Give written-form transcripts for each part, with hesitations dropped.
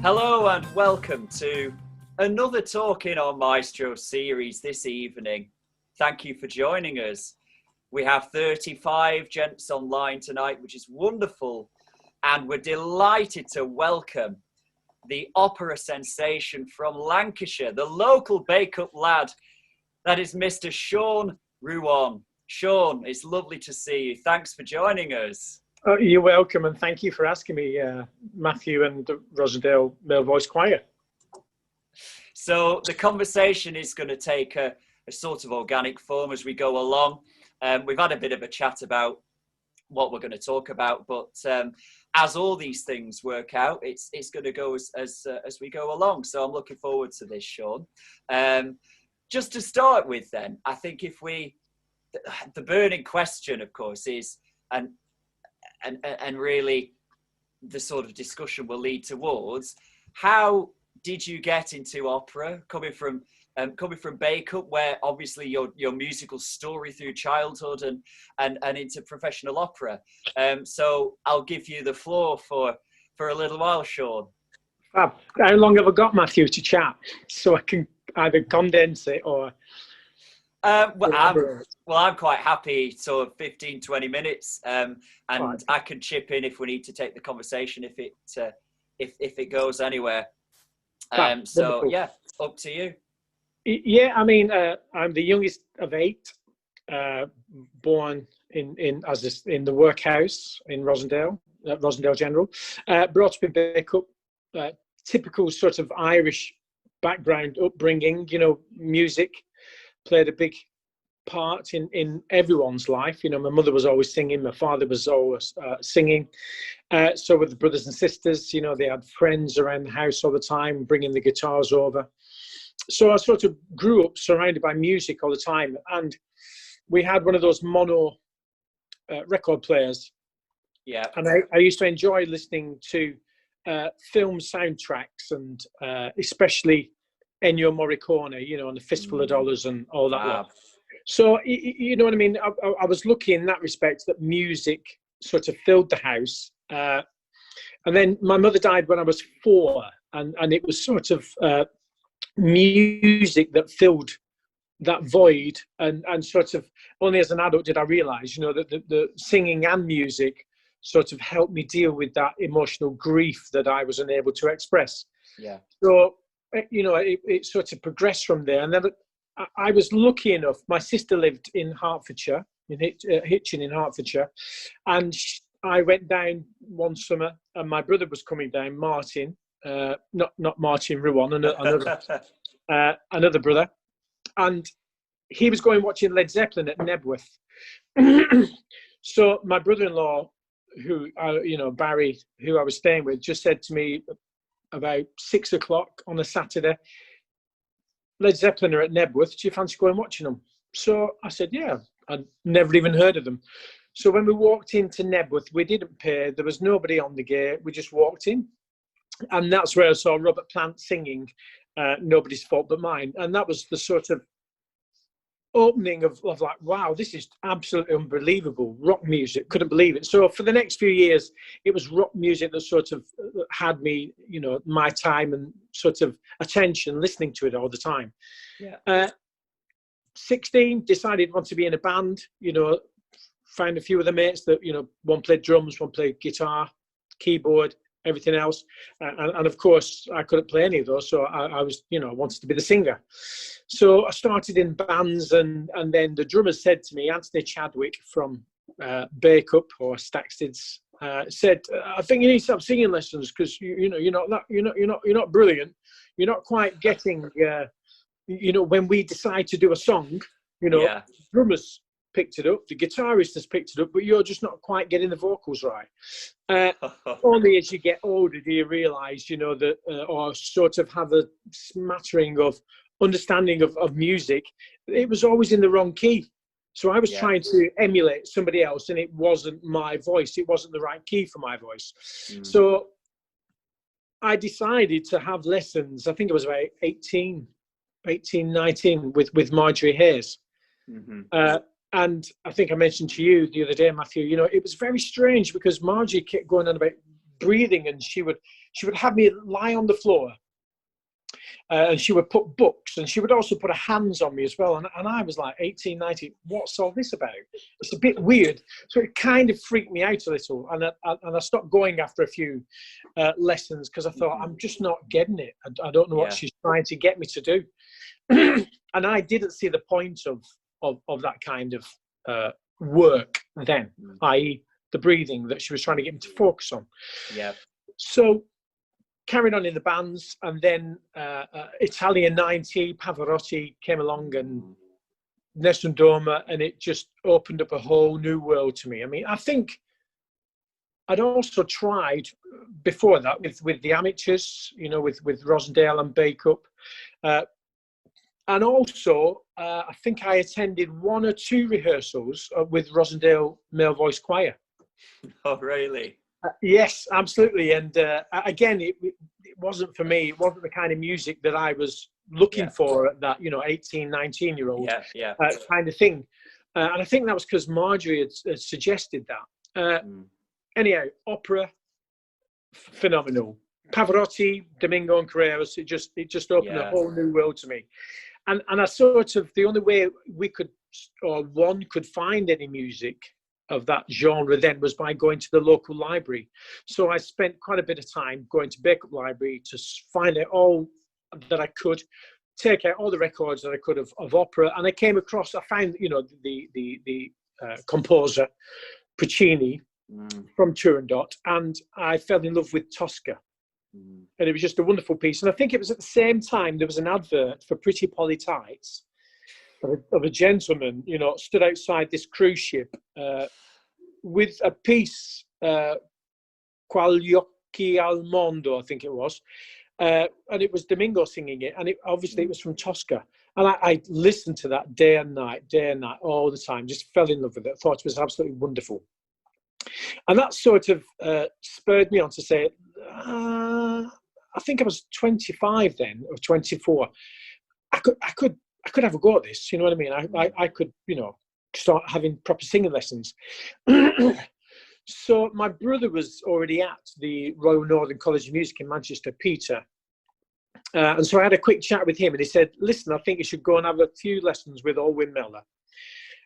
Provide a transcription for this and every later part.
Hello and welcome to another Talking on Maestro series this evening. Thank you for joining us. We have 35 gents online tonight, which is wonderful. And we're delighted to welcome the opera sensation from Lancashire, the local bake-up lad, that is Mr. Sean Ruane. Sean, it's lovely to see you. Thanks for joining us. Oh, you're welcome, and thank you for asking me, Matthew and the Rossendale Male Voice Choir. So the conversation is going to take a sort of organic form as we go along. We've had a bit of a chat about what we're going to talk about, but as all these things work out, it's going to go as we go along. So I'm looking forward to this, Sean. Just to start with, then, I think the burning question, of course, is and really the sort of discussion will lead towards, how did you get into opera, coming from Bake Up, where obviously your musical story through childhood and into professional opera. So I'll give you the floor for a little while, Sean. How long have I got, Matthew, to chat? So I can either condense it or... I'm quite happy, sort of 15, 20 minutes, and right. I can chip in if we need to take the conversation if it goes anywewhere. So yeah, up to you. Yeah, I mean, I'm the youngest of 8, born in the workhouse in Rossendale General, brought up in Bake Up, typical sort of Irish background upbringing. You know, music played a big part in everyone's life. You know, my mother was always singing, my father was always singing. So with the brothers and sisters, you know, they had friends around the house all the time, bringing the guitars over. So I sort of grew up surrounded by music all the time. And we had one of those mono record players. Yeah. And I used to enjoy listening to film soundtracks and especially Ennio Morricone, you know, and the Fistful of Dollars and all that. Wow. So, you know what I mean? I was lucky in that respect that music sort of filled the house. And then my mother died when I was 4, and it was sort of music that filled that void. And sort of only as an adult did I realise, you know, that the singing and music sort of helped me deal with that emotional grief that I was unable to express. Yeah. So, you know, it sort of progressed from there. And then I was lucky enough, my sister lived in Hertfordshire, in Hitchin in Hertfordshire, and I went down one summer, and my brother was coming down, Martin, not Martin Ruane, another brother, and he was going watching Led Zeppelin at Nebworth. So my brother-in-law, who you know, Barry, who I was staying with, just said to me about 6 o'clock on a Saturday, Led Zeppelin are at Nebworth, do you fancy going watching them? So I said, yeah, I'd never even heard of them. So when we walked into Nebworth, we didn't pay, there was nobody on the gate, we just walked in. And that's where I saw Robert Plant singing Nobody's Fault But Mine. And that was the sort of opening of like, wow, this is absolutely unbelievable. Rock music, couldn't believe it. So for the next few years, it was rock music that sort of had me, you know, my time and sort of attention, listening to it all the time. Yeah. 16, decided I want to be in a band, you know, found a few of the mates that, you know, one played drums, one played guitar, keyboard, everything else. And of course, I couldn't play any of those. So I was, you know, I wanted to be the singer. So I started in bands, and then the drummer said to me, Anthony Chadwick from Bake Up or Staxted's, said, I think you need to have singing lessons because you know you're not brilliant. You're not quite getting you know, when we decide to do a song, you know, yeah. Drummers picked it up, the guitarist has picked it up, but you're just not quite getting the vocals right. Only as you get older do you realise, you know, that or sort of have a smattering of understanding of music. It was always in the wrong key. So I was trying to emulate somebody else, and it wasn't my voice. It wasn't the right key for my voice. So I decided to have lessons. I think it was about 18, 19 with Marjorie Hayes. And I think I mentioned to you the other day, Matthew, you know, it was very strange because Marjorie kept going on about breathing, and she would have me lie on the floor, and she would put books, and she would also put her hands on me as well. And I was like 18, 19, what's all this about? It's a bit weird. So it kind of freaked me out a little. And I stopped going after a few lessons because I thought, I'm just not getting it. I don't know what she's trying to get me to do. And I didn't see the point of that kind of work then, i.e. the breathing that she was trying to get me to focus on. Yeah. So carried on in the bands, and then Italian 90, Pavarotti came along, and Nessun Dorma, and it just opened up a whole new world to me. I mean, I think I'd also tried before that with the amateurs, you know, with Rossendale and Bacup. And also, I think I attended 1 or 2 rehearsals with Rossendale Male Voice Choir. Oh, really? Yes, absolutely. And again, it wasn't for me. It wasn't the kind of music that I was looking for at that, you know, 18, 19-year-old kind of thing. And I think that was because Marjorie had suggested that. Anyhow, opera, phenomenal. Pavarotti, Domingo and Carreras, it just opened a whole new world to me. And I sort of, the only way we could, or one could find any music of that genre then was by going to the local library. So I spent quite a bit of time going to Bacup Library to find out all that I could, take out all the records that I could of opera. And I came across, I found, you know, the composer Puccini from Turandot, and I fell in love with Tosca. And it was just a wonderful piece. And I think it was at the same time there was an advert for Pretty Polly Tights of a gentleman, you know, stood outside this cruise ship with a piece, Qual gli occhi al mondo, I think it was. And it was Domingo singing it. And obviously it was from Tosca. And I listened to that day and night, all the time, just fell in love with it. I thought it was absolutely wonderful. And that sort of spurred me on to say, I think I was 25 then, or 24. I could have a go at this. You know what I mean? I could, you know, start having proper singing lessons. So my brother was already at the Royal Northern College of Music in Manchester, Peter. And so I had a quick chat with him, and he said, listen, I think you should go and have a few lessons with Olwyn Miller.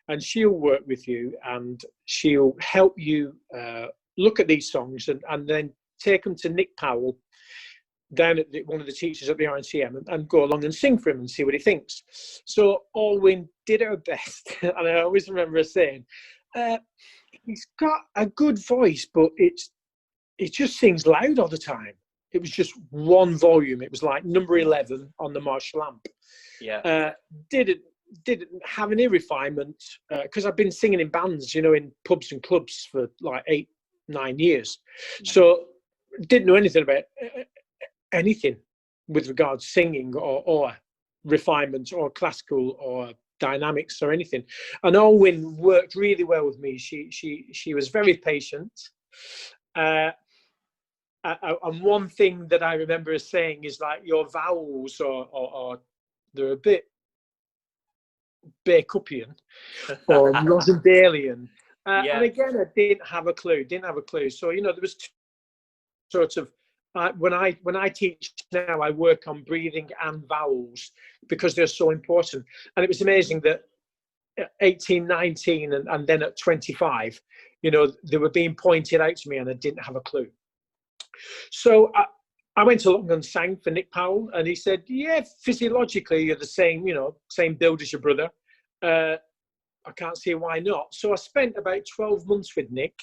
And she'll work with you, and she'll help you look at these songs and then take them to Nick Powell down at one of the teachers at the RNCM and go along and sing for him and see what he thinks. So Olwyn did her best. And I always remember her saying, he's got a good voice, but it just sings loud all the time. It was just one volume. It was like number 11 on the Marshall amp. Yeah. Didn't have any refinement because I've been singing in bands, you know, in pubs and clubs for like 8-9 years. So didn't know anything about anything with regards to singing or refinement or classical or dynamics or anything. And Olwyn worked really well with me. She was very patient. And one thing that I remember her saying is like, your vowels or they're a bit Bacupian or Rosendalian. And again, I didn't have a clue. So, you know, there was sort of, when I teach now, I work on breathing and vowels because they're so important. And it was amazing that at 18, 19, and then at 25, you know, they were being pointed out to me and I didn't have a clue. So I went along and sang for Nick Powell, and he said, yeah, physiologically, you're the same, you know, same build as your brother. I can't see why not. So I spent about 12 months with Nick.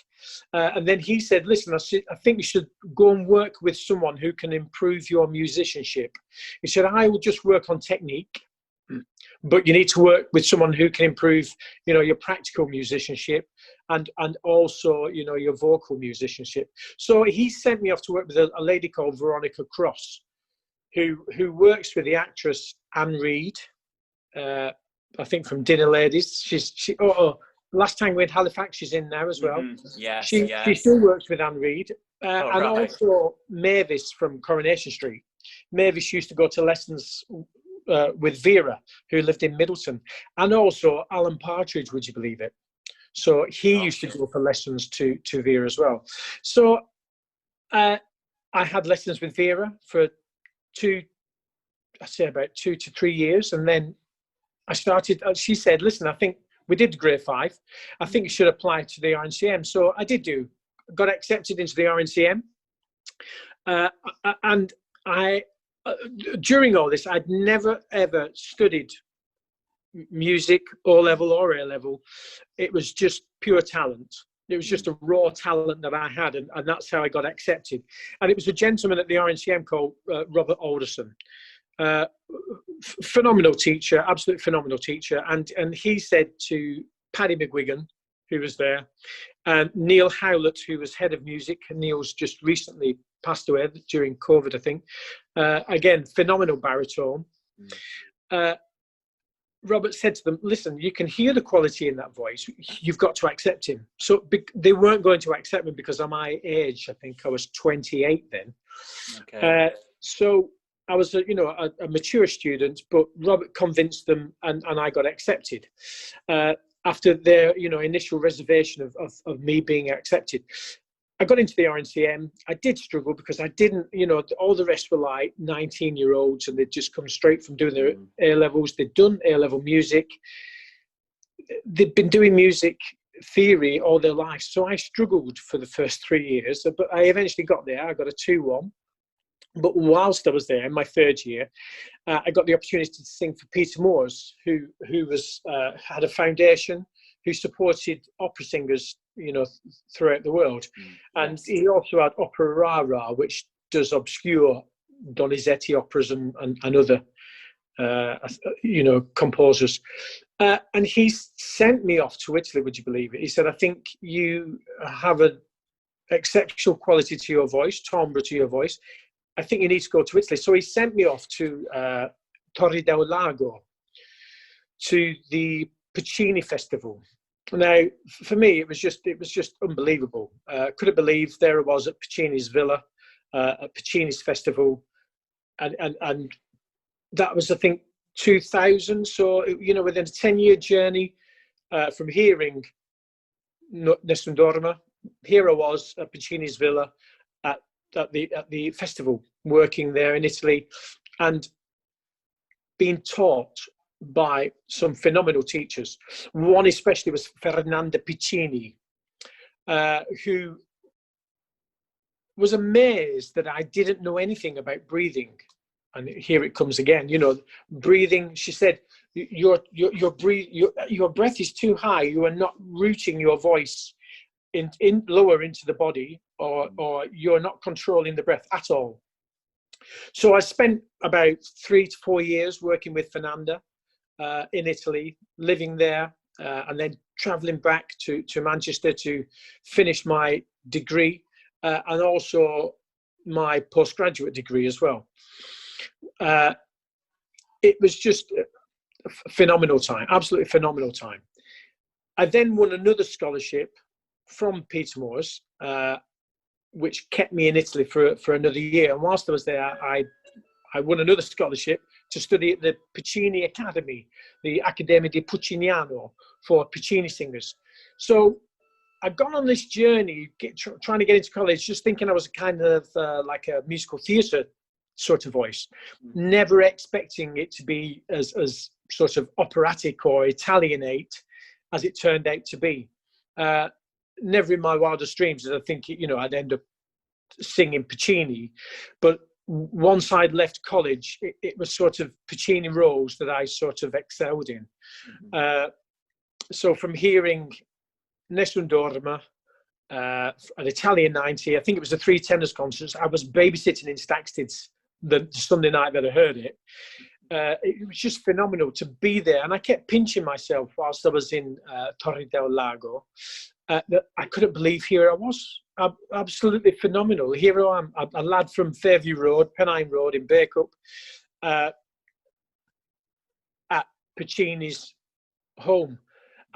And then he said, listen, I think you should go and work with someone who can improve your musicianship. He said, I will just work on technique, but you need to work with someone who can improve, you know, your practical musicianship and also, you know, your vocal musicianship. So he sent me off to work with a lady called Veronica Cross, who works with the actress Anne Reid, I think from Dinner Ladies. She last time we had Halifax, she's in now as well. Yes, she still works with Anne Reid. And right. also Mavis from Coronation Street. Mavis used to go to lessons with Vera, who lived in Middleton, and also Alan Partridge, would you believe it? So he used to go for lessons to Vera as well. So I had lessons with Vera for about 2 to 3 years, and then I started. She said, "Listen, I think we did grade 5. I think you should apply to the RNCM." So I did got accepted into the RNCM, and I. During all this, I'd never ever studied music, O level or A level. It was just pure talent. It was just a raw talent that I had, and that's how I got accepted. And it was a gentleman at the RNCM called Robert Alderson. Phenomenal teacher, absolute phenomenal teacher. And he said to Paddy McGuigan, who was there, and Neil Howlett, who was head of music. Neil's just recently passed away during COVID, I think. Again, phenomenal baritone. Robert said to them, "Listen, you can hear the quality in that voice. You've got to accept him." So they weren't going to accept me because of my age. I think I was 28 then. Okay. So I was, a mature student, but Robert convinced them, and I got accepted. After their, initial reservation of me being accepted, I got into the RNCM. I did struggle because I didn't, all the rest were like 19-year-olds, and they'd just come straight from doing their A levels. They'd done A level music. They'd been doing music theory all their life. So I struggled for the first 3 years, but I eventually got there. I got a 2-1. But whilst I was there in my 3rd year, I got the opportunity to sing for Peter Moores, who was had a foundation, who supported opera singers, throughout the world. And he also had Opera Rara, which does obscure Donizetti operas and other, composers. And he sent me off to Italy, would you believe it? He said, "I think you have an exceptional quality to your voice, timbre to your voice. I think you need to go to Italy." So he sent me off to Torre del Lago, to the Puccini Festival. Now, for me, it was just unbelievable. Couldn't believe there I was at Puccini's villa, at Puccini's festival, and that was, I think, 2000. So within a 10-year journey from hearing Nessun Dorma, here I was at Puccini's villa at the festival, working there in Italy, and being taught by some phenomenal teachers. One especially was Fernanda Piccini, who was amazed that I didn't know anything about breathing. And here it comes again, breathing. She said, your breath is too high. You are not rooting your voice in lower into the body, or you're not controlling the breath at all. So I spent about 3 to 4 years working with Fernanda in Italy, living there, and then traveling back to Manchester to finish my degree, and also my postgraduate degree as well. It was just a phenomenal time, absolutely phenomenal time. I then won another scholarship from Peter Moores, which kept me in Italy for another year. And whilst I was there, I won another scholarship to study at the Puccini Academy, the Accademia di Pucciniano, for Puccini singers. So I've gone on this journey, trying to get into college, just thinking I was kind of like a musical theatre sort of voice, never expecting it to be as sort of operatic or Italianate as it turned out to be. Never in my wildest dreams did I think, I'd end up singing Puccini. But once I'd left college, it was sort of Puccini roles that I sort of excelled in. So from hearing Nessun Dorma, an Italian 90, I think it was the 3 tenors concerts. I was babysitting in Stagsted the Sunday night that I heard it. It was just phenomenal to be there. And I kept pinching myself whilst I was in Torre del Lago. That I couldn't believe here I was. Absolutely phenomenal. Here I am, a lad from Fairview Road, Pennine Road in Bacup, at Puccini's home.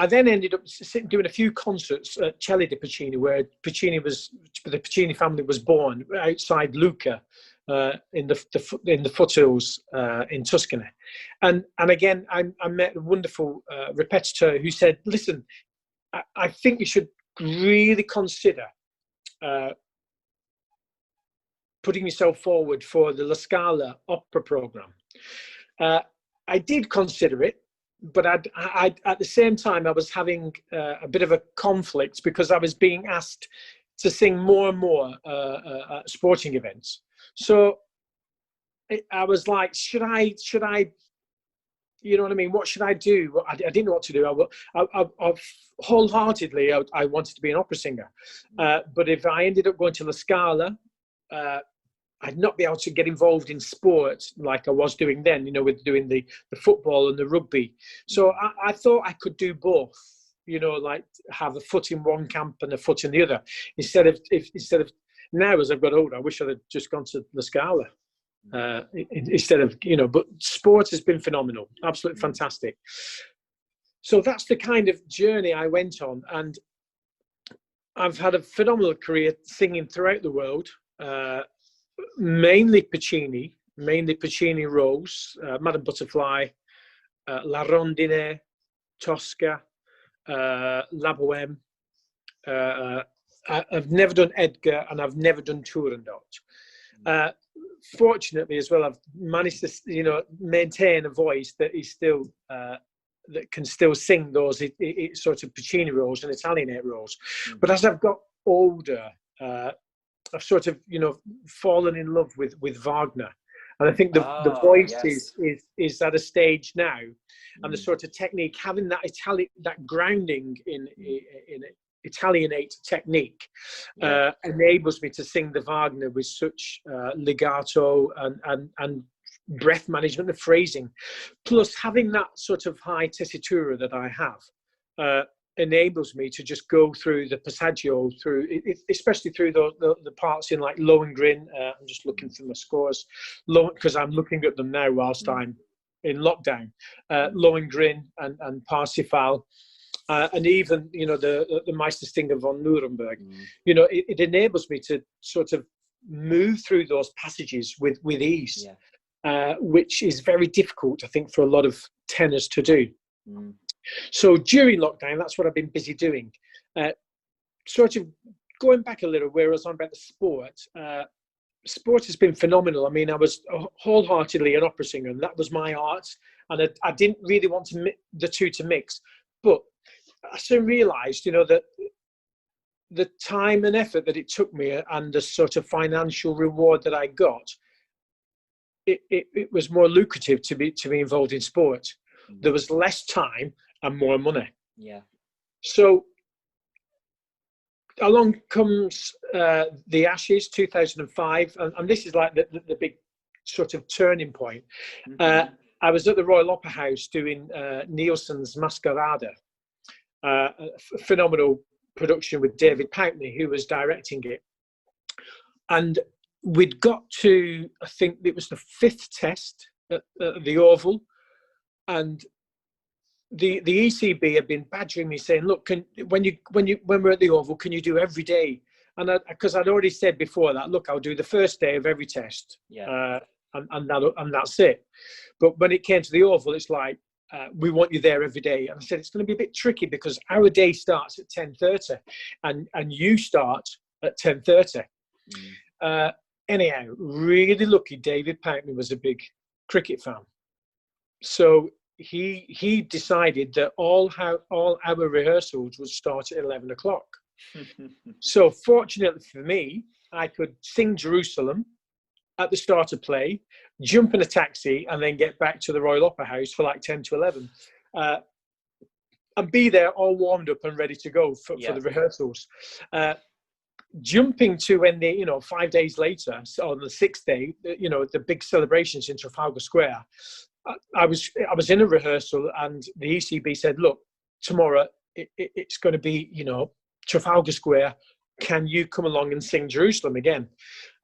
I then ended up doing a few concerts at Celli di Puccini, where the Puccini family was born, outside Lucca, in the foothills in Tuscany. And again, I met a wonderful repetiteur who said, "Listen, I think you should really consider putting yourself forward for the La Scala opera program. I did consider it, but I at the same time, I was having a bit of a conflict because I was being asked to sing more and more at sporting events. So I was like, should I, you know what I mean? What should I do? I didn't know what to do. I wholeheartedly, I wanted to be an opera singer. But if I ended up going to La Scala, I'd not be able to get involved in sport like I was doing then, you know, with doing the football and the rugby. So I thought I could do both, you know, like have a foot in one camp and a foot in the other. Instead of now, as I've got older, I wish I'd have just gone to La Scala. Instead of, you know, but sport has been phenomenal, absolutely fantastic. So that's the kind of journey I went on, and I've had a phenomenal career singing throughout the world, mainly Puccini roles, Madame Butterfly, La Rondine, Tosca, La Bohème. I've never done Edgar, and I've never done Turandot. Fortunately as well, I've managed to, you know, maintain a voice that is still that can still sing those sort of Puccini roles and Italianate roles. But as I've got older, I've sort of, you know, fallen in love with Wagner, and I think the voice is at a stage now, and the sort of technique, having that that grounding in Italianate technique, enables me to sing the Wagner with such legato and breath management and phrasing. Plus, having that sort of high tessitura that I have enables me to just go through the passaggio, through especially through the parts in like Lohengrin. I'm just looking through my scores, because I'm looking at them now whilst I'm in lockdown. Lohengrin and Parsifal. And even, you know, the Meistersinger von Nuremberg, you know, it enables me to sort of move through those passages with ease, which is very difficult, I think, for a lot of tenors to do. So during lockdown, that's what I've been busy doing. Sort of going back a little, where I was on about the sport. Sport has been phenomenal. I mean, I was wholeheartedly an opera singer, and that was my art. And I didn't really want the two to mix, but I soon realised, you know, that the time and effort that it took me and the sort of financial reward that I got, it was more lucrative to be involved in sport. There was less time and more money. Yeah. So along comes the Ashes, 2005, and this is like the big sort of turning point. I was at the Royal Opera House doing Nielsen's Masquerade. A phenomenal production with David Pountney, who was directing it, and we'd got to, I think it was the 5th test at the Oval, and the ECB had been badgering me, saying, "Look, when we're at the Oval, can you do every day?" And because I'd already said before that, "Look, I'll do the first day of every test, and that's it." But when it came to the Oval, it's like, we want you there every day. And I said, it's going to be a bit tricky because our day starts at 10:30 and you start at 10:30. Anyhow, really lucky David Pountney was a big cricket fan. So he decided that all our rehearsals would start at 11 o'clock. So fortunately for me, I could sing Jerusalem at the start of play, jump in a taxi, and then get back to the Royal Opera House for like 10 to 11, and be there all warmed up and ready to go for the rehearsals. Jumping to when 5 days later, so on the 6th day, you know, the big celebrations in Trafalgar Square, I was in a rehearsal, and the ECB said, "Look, tomorrow it's going to be, you know, Trafalgar Square. Can you come along and sing Jerusalem again?"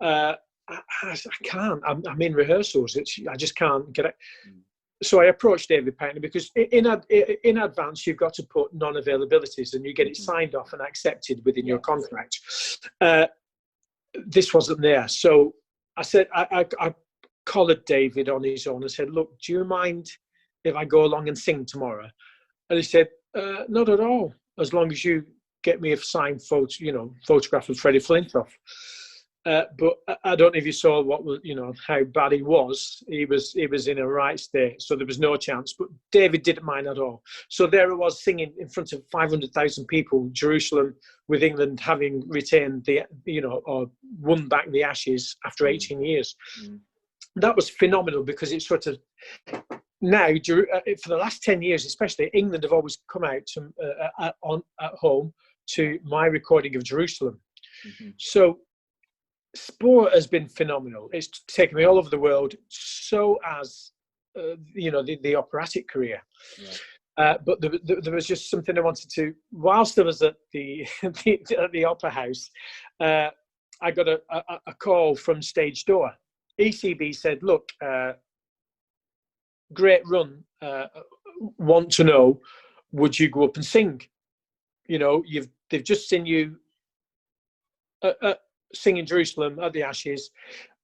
I can't. I'm in rehearsals. I just can't get it. So I approached David Pountney, because in advance you've got to put non-availabilities, and you get it signed off and accepted within your contract. This wasn't there, so I said I collared David on his own and said, "Look, do you mind if I go along and sing tomorrow?" And he said, "Not at all, as long as you get me a signed photograph of Freddie Flintoff." But I don't know if you saw what was, how bad he was. He was in a right state, so there was no chance. But David didn't mind at all. So there I was singing in front of 500,000 people, Jerusalem, with England having retained or won back the Ashes after 18 years. That was phenomenal, because it's sort of now for the last 10 years, especially, England have always come out to, at home to my recording of Jerusalem. So sport has been phenomenal. It's taken me all over the world, so as the operatic career. But there was just something I wanted to, whilst I was at the at the opera house, I got a call from Stage Door. ECB said, look, great run, want to know, would you go up and sing? They've just seen you sing in Jerusalem at the Ashes.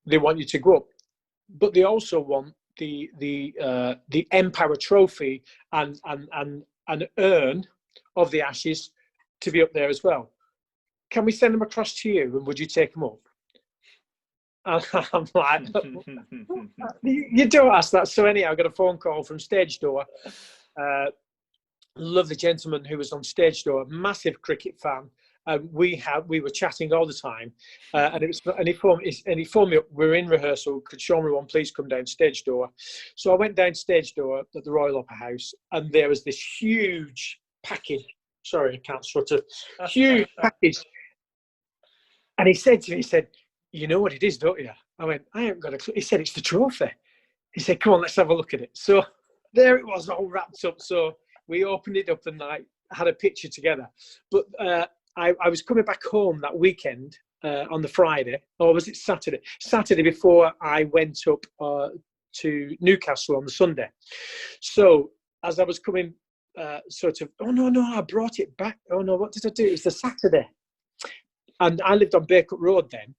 They want you to go up, but they also want the Empire Trophy and an urn of the Ashes to be up there as well. Can we send them across to you, and would you take them up? And I'm like, you don't ask that. So anyhow, I got a phone call from Stage Door. Lovely gentleman who was on Stage Door, massive cricket fan. We were chatting all the time, and he phoned me up. We're in rehearsal. Could Sean Ruane please come down Stage Door? So I went down Stage Door at the Royal Opera House, and there was this huge package. Sorry, I can't sort of huge package. And he said to me, he said, "You know what it is, don't you?" I went, "I haven't got a clue." He said, "It's the trophy." He said, "Come on, let's have a look at it." So there it was, all wrapped up. So we opened it up and I had a picture together. But I was coming back home that weekend on the Friday, or was it Saturday? Saturday before I went up to Newcastle on the Sunday. So as I was coming, oh no, I brought it back. Oh no, what did I do? It was the Saturday. And I lived on Bakercut Road then,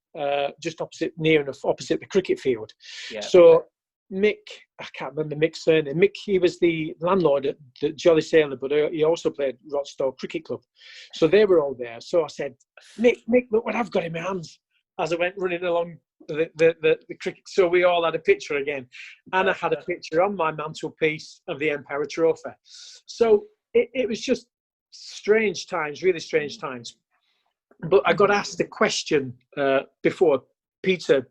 just opposite the cricket field. Yeah. So Mick, I can't remember Mick's surname. Mick, he was the landlord at the Jolly Sailor, but he also played Rossendale Cricket Club. So they were all there. So I said, Mick, look what I've got in my hands, as I went running along the cricket. So we all had a picture again. And I had a picture on my mantelpiece of the Empire Trophy. So it was just strange times, really strange times. But I got asked a question before, Peter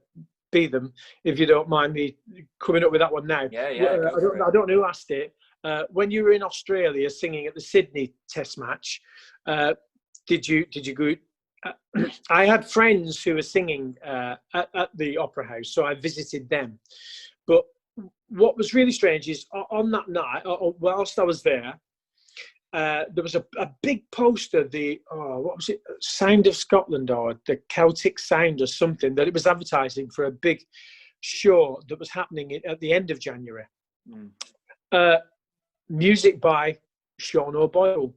Beetham, if you don't mind me coming up with that one now. Yeah. I don't know who asked it. When you were in Australia singing at the Sydney Test match, did you go? I had friends who were singing at the Opera House, so I visited them. But what was really strange is on that night, whilst I was there, there was a big poster, what was it, Sound of Scotland or the Celtic Sound or something, that it was advertising for a big show that was happening at the end of January. Music by Sean O'Boyle.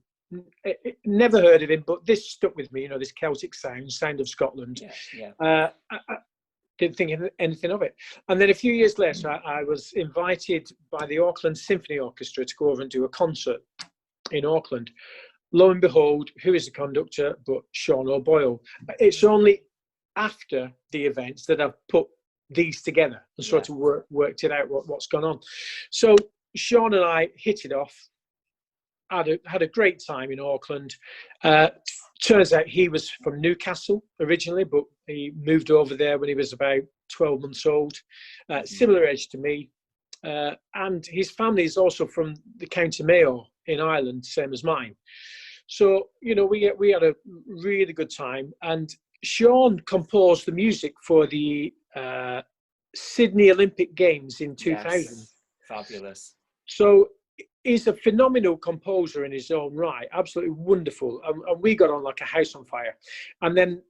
Never heard of him, but this stuck with me, this Celtic Sound of Scotland. Yeah. I didn't think anything of it. And then a few years later, I was invited by the Auckland Symphony Orchestra to go over and do a concert in Auckland. Lo and behold, who is the conductor but Sean O'Boyle? It's only after the events that I've put these together and sort of worked it out what's gone on. So Sean and I hit it off, had a great time in Auckland. Turns out he was from Newcastle originally, but he moved over there when he was about 12 months old, similar age to me. And his family is also from the County Mayo in Ireland, same as mine. So, we had a really good time. And Sean composed the music for the Sydney Olympic Games in 2000. Yes. Fabulous. So he's a phenomenal composer in his own right, absolutely wonderful. And we got on like a house on fire. And then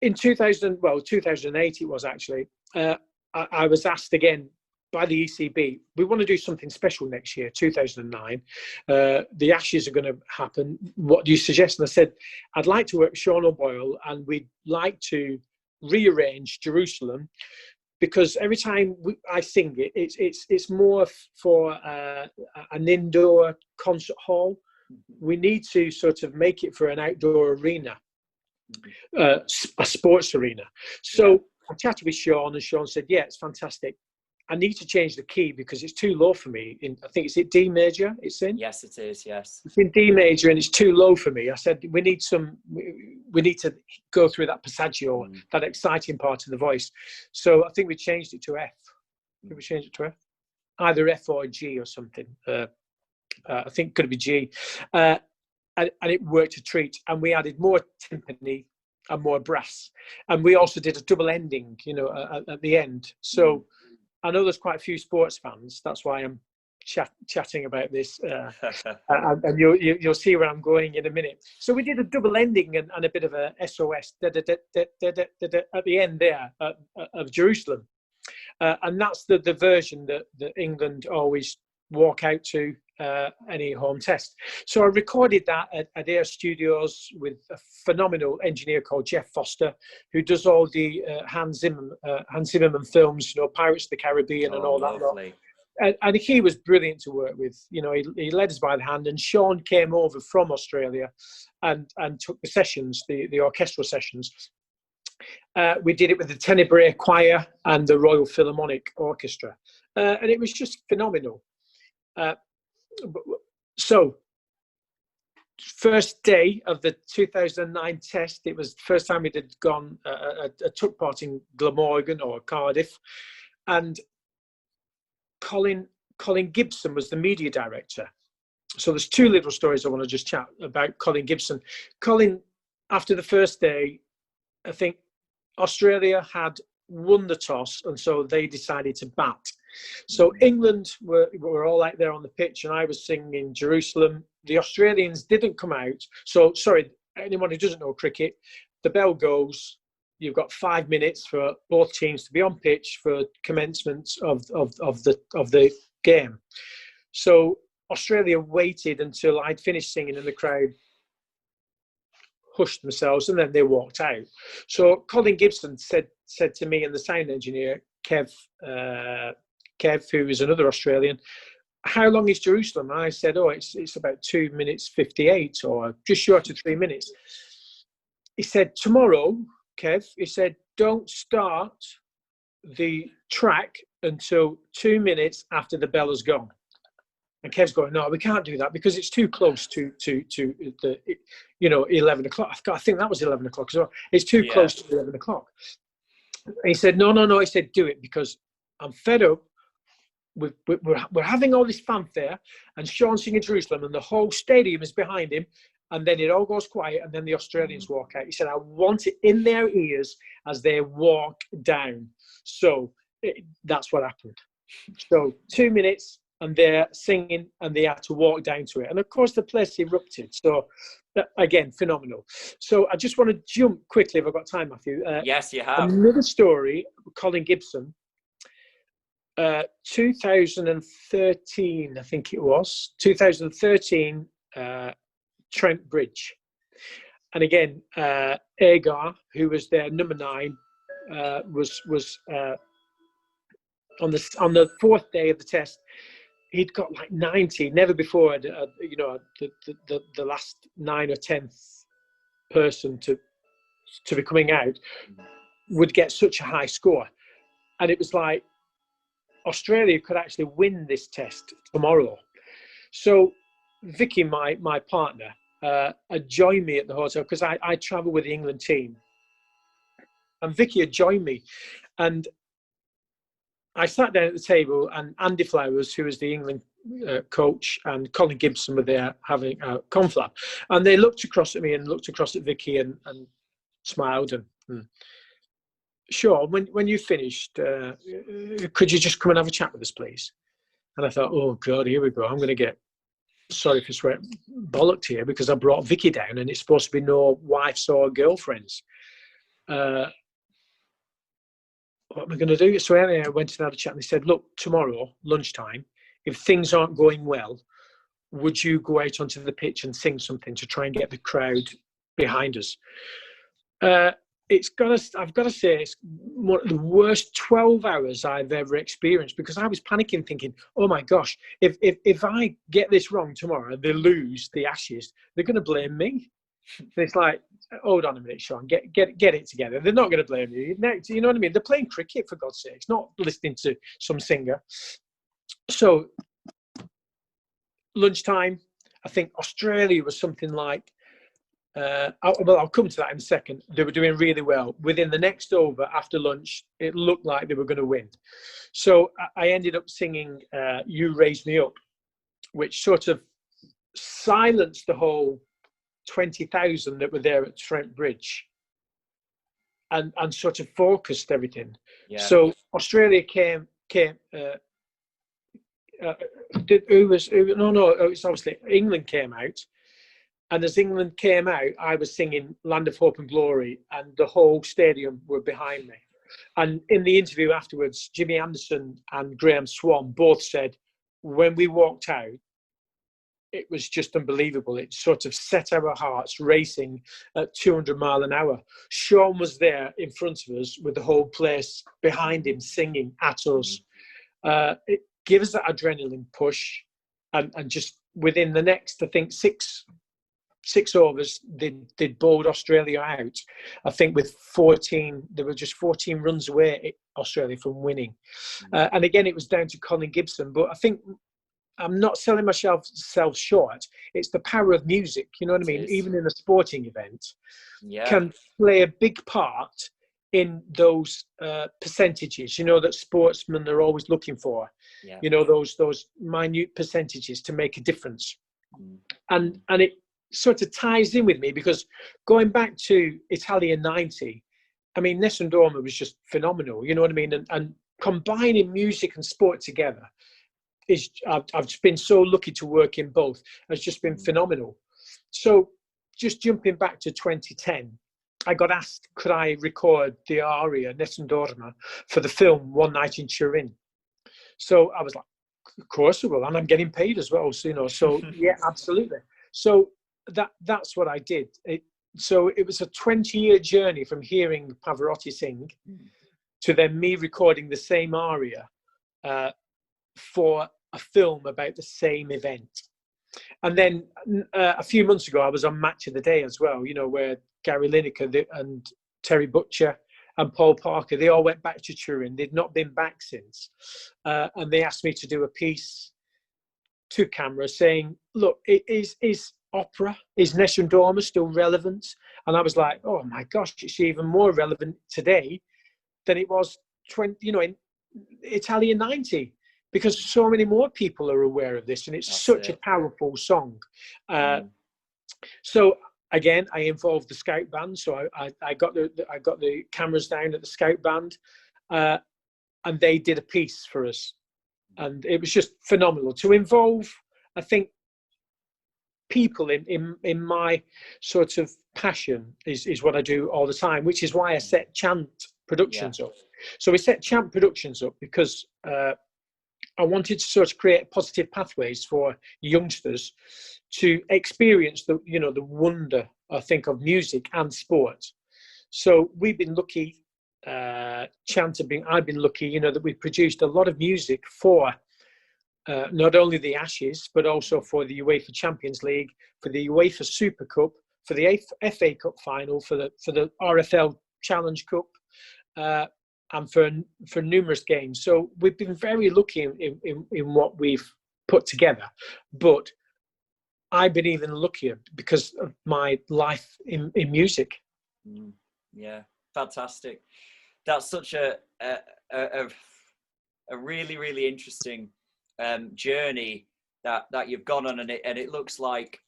in 2008 it was actually, I was asked again by the ECB, we want to do something special next year, 2009. The Ashes are going to happen. What do you suggest? And I said, I'd like to work with Sean O'Boyle, and we'd like to rearrange Jerusalem, because every time I sing it, it's more for an indoor concert hall. We need to sort of make it for an outdoor arena. a sports arena. So I chatted with Sean, and Sean said, yeah, it's fantastic. I need to change the key because it's too low for me. I think it's D major it's in? Yes, it is, yes. It's in D major and it's too low for me. I said, we need to go through that passaggio, that exciting part of the voice. So I think we changed it to F. Did we change it to F? Either F or G or something. I think it could be G. And it worked a treat. And we added more timpani and more brass. And we also did a double ending, at the end. So I know there's quite a few sports fans. That's why I'm chatting about this. And you'll see where I'm going in a minute. So we did a double ending and a bit of a SOS at the end there of Jerusalem. And that's the version that England always walk out to any home test. So I recorded that at Air Studios with a phenomenal engineer called Jeff Foster, who does all the Hans Zimmerman films, Pirates of the Caribbean and all that lot. And he was brilliant to work with. He led us by the hand, and Sean came over from Australia and took the sessions, the orchestral sessions. We did it with the Tenor Choir and the Royal Philharmonic Orchestra, and it was just phenomenal. So, first day of the 2009 test, it was the first time we had gone, took part in Glamorgan or Cardiff, and Colin Gibson was the media director. So there's two little stories I want to just chat about Colin Gibson. Colin, after the first day, I think Australia had won the toss, and so they decided to bat. So England were all out there on the pitch, and I was singing Jerusalem. The Australians didn't come out. So, sorry, anyone who doesn't know cricket, the bell goes. You've got 5 minutes for both teams to be on pitch for commencement of the game. So Australia waited until I'd finished singing, and the crowd hushed themselves, and then they walked out. So Colin Gibson said to me and the sound engineer, Kev, who is another Australian, how long is Jerusalem? And I said, it's about 2 minutes 58, or just short of 3 minutes. He said, tomorrow, Kev, he said, don't start the track until 2 minutes after the bell has gone. And Kev's going, no, we can't do that because it's too close to the 11 o'clock. I think that was 11 o'clock as well. It's too close to 11 o'clock. And he said, no. He said, do it because I'm fed up. We're having all this fanfare and Sean singing Jerusalem and the whole stadium is behind him. And then it all goes quiet and then the Australians walk out. He said, I want it in their ears as they walk down. So that's what happened. So 2 minutes and they're singing and they had to walk down to it. And of course the place erupted. So again, phenomenal. So I just want to jump quickly, if I've got time, Matthew. Yes, you have. Another story, Colin Gibson, 2013, I think it was, 2013, Trent Bridge. And again, Agar, who was their number 9, was on the fourth day of the test. He'd got like 90. Never before had the last 9 or 10th person to be coming out would get such a high score. And it was like Australia could actually win this test tomorrow. So Vicky, my partner, had joined me at the hotel because I travel with the England team. And Vicky had joined me. And I sat down at the table and Andy Flowers, who was the England coach, and Colin Gibson were there having a conflab. And they looked across at me and looked across at Vicky and smiled. And sure, when you finished, could you just come and have a chat with us, please? And I thought, oh, God, here we go. I'm going to get, sorry for swearing, bollocked here because I brought Vicky down and it's supposed to be no wives or girlfriends. What am I going to do? So anyway, I went and had a chat and they said, look, tomorrow, lunchtime, if things aren't going well, would you go out onto the pitch and sing something to try and get the crowd behind us? I've got to say, it's one of the worst 12 hours I've ever experienced because I was panicking thinking, oh my gosh, if I get this wrong tomorrow, they lose the Ashes, they're going to blame me. And it's like, hold on a minute, Sean, get it together. They're not going to blame you. You know what I mean? They're playing cricket, for God's sake, not listening to some singer. So lunchtime, I think Australia was something like, I'll come to that in a second. They were doing really well. Within the next over, after lunch, it looked like they were going to win. So I ended up singing You Raise Me Up, which sort of silenced the whole 20,000 that were there at Trent Bridge, and sort of focused everything. Yeah. So Australia came. It's obviously England came out, and as England came out, I was singing Land of Hope and Glory, and the whole stadium were behind me. And in the interview afterwards, Jimmy Anderson and Graham Swan both said, when we walked out, it was just unbelievable. It sort of set our hearts racing at 200 miles an hour. Sean was there in front of us with the whole place behind him singing at us. It gives us that adrenaline push, and just within the next, I think, six overs, they bowled Australia out. I think with 14, they were just 14 runs away, Australia, from winning. And again, it was down to Colin Gibson. But I think I'm not selling myself short. It's the power of music, you know what I mean? Even in a sporting event, can play a big part in those percentages, you know, that sportsmen are always looking for. You know, those minute percentages to make a difference. And it sort of ties in with me, because going back to Italian 90, I mean, Nessun Dorma was just phenomenal, you know what I mean? And combining music and sport together is, I've just been so lucky to work in both. It's just been phenomenal. So just jumping back to 2010, I got asked, could I record the aria Nessun Dorma for the film One Night in Turin? So I was like, of course I will, and I'm getting paid as well. So, you know, so yeah, absolutely. So that's what I did. So it was a 20-year journey from hearing Pavarotti sing to then me recording the same aria for a film about the same event. And then a few months ago, I was on Match of the Day as well, you know, where Gary Lineker and Terry Butcher and Paul Parker, they all went back to Turin. They'd not been back since. And they asked me to do a piece to camera saying, look, is opera, is Nessun Dorma still relevant? And I was like, oh my gosh, it's even more relevant today than it was in Italian 90, because so many more people are aware of this, and it's such a powerful song. So again, I involved the Scout band. So I got the cameras down at the Scout band, and they did a piece for us, and it was just phenomenal to involve, I think, people in my sort of passion is what I do all the time, which is why I set Chant Productions up. So we set Chant Productions up because I wanted to sort of create positive pathways for youngsters to experience the wonder, I think, of music and sport. So we've been lucky, I've been lucky, you know, that we've produced a lot of music for not only the Ashes, but also for the UEFA Champions League, for the UEFA Super Cup, for the FA Cup final, for the RFL Challenge Cup, and for numerous games. So we've been very lucky in what we've put together. But I've been even luckier because of my life in music. Yeah, fantastic. That's such a really, really interesting journey that you've gone on, and it looks like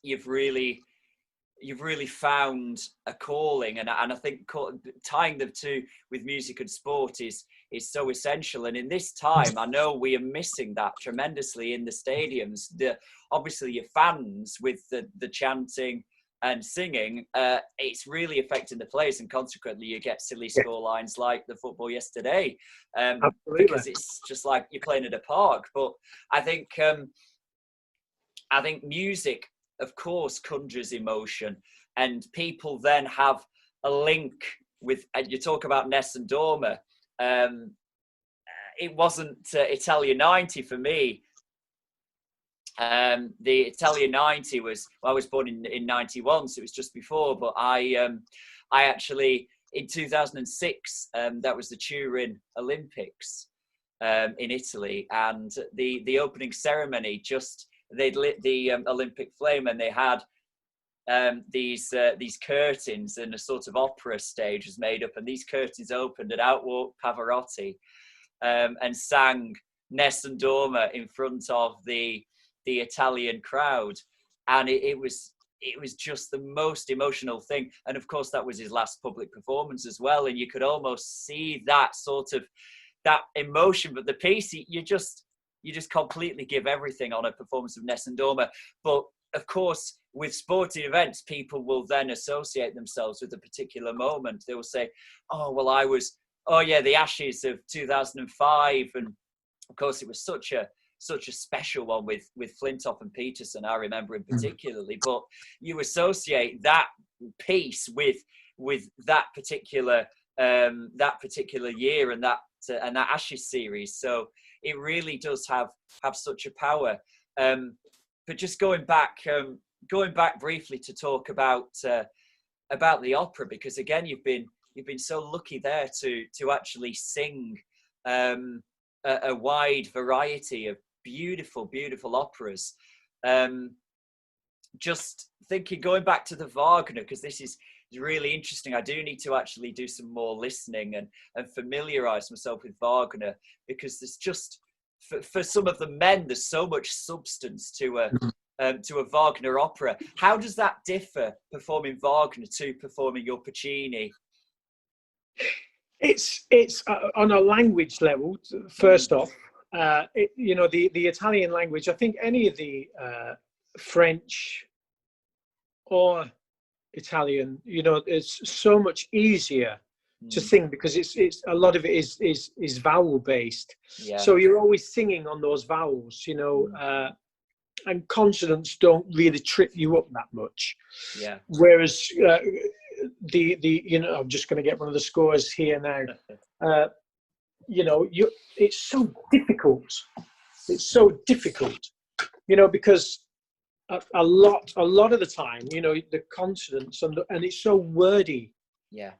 you've really found a calling, and I think tying them two with music and sport is so essential. And in this time, I know we are missing that tremendously in the stadiums. Obviously your fans with the chanting and singing, it's really affecting the players, and consequently you get silly score lines like the football yesterday, because it's just like you're playing at a park. But I think music, of course, conjures emotion, and people then have a link with, and you talk about Nessun Dorma. It wasn't Italia 90 for me. The Italian 90 was, well, I was born in 91, so it was just before, but I actually, in 2006, that was the Turin Olympics in Italy, and the opening ceremony, just, they'd lit the Olympic flame, and they had these curtains, and a sort of opera stage was made up, and these curtains opened, and out walked Pavarotti and sang Nessun Dorma in front of the Italian crowd, and it was just the most emotional thing. And of course, that was his last public performance as well, and you could almost see that sort of that emotion. But the piece, you just completely give everything on a performance of Nessun Dorma. But of course, with sporting events, people will then associate themselves with a particular moment. They will say, oh, well, oh yeah, the Ashes of 2005, and of course it was such a special one with Flintoff and Peterson, I remember him particularly. But you associate that piece with that particular year and that Ashes series. So it really does have such a power. But just going back briefly to talk about the opera, because again, you've been so lucky there to actually sing a wide variety of beautiful operas. Just thinking, going back to the Wagner, because this is really interesting. I do need to actually do some more listening and familiarize myself with Wagner, because there's just, for some of the men, there's so much substance to a Wagner opera. How does that differ, performing Wagner to performing your Puccini? It's on a language level, first off. The Italian language, I think any of the French or Italian, it's so much easier to sing, because it's a lot of it is vowel based. Yeah. So you're always singing on those vowels, and consonants don't really trip you up that much. Yeah. Whereas I'm just going to get one of the scores here now. It's so difficult. It's so difficult, because a lot of the time, the consonants and it's so wordy. Yeah.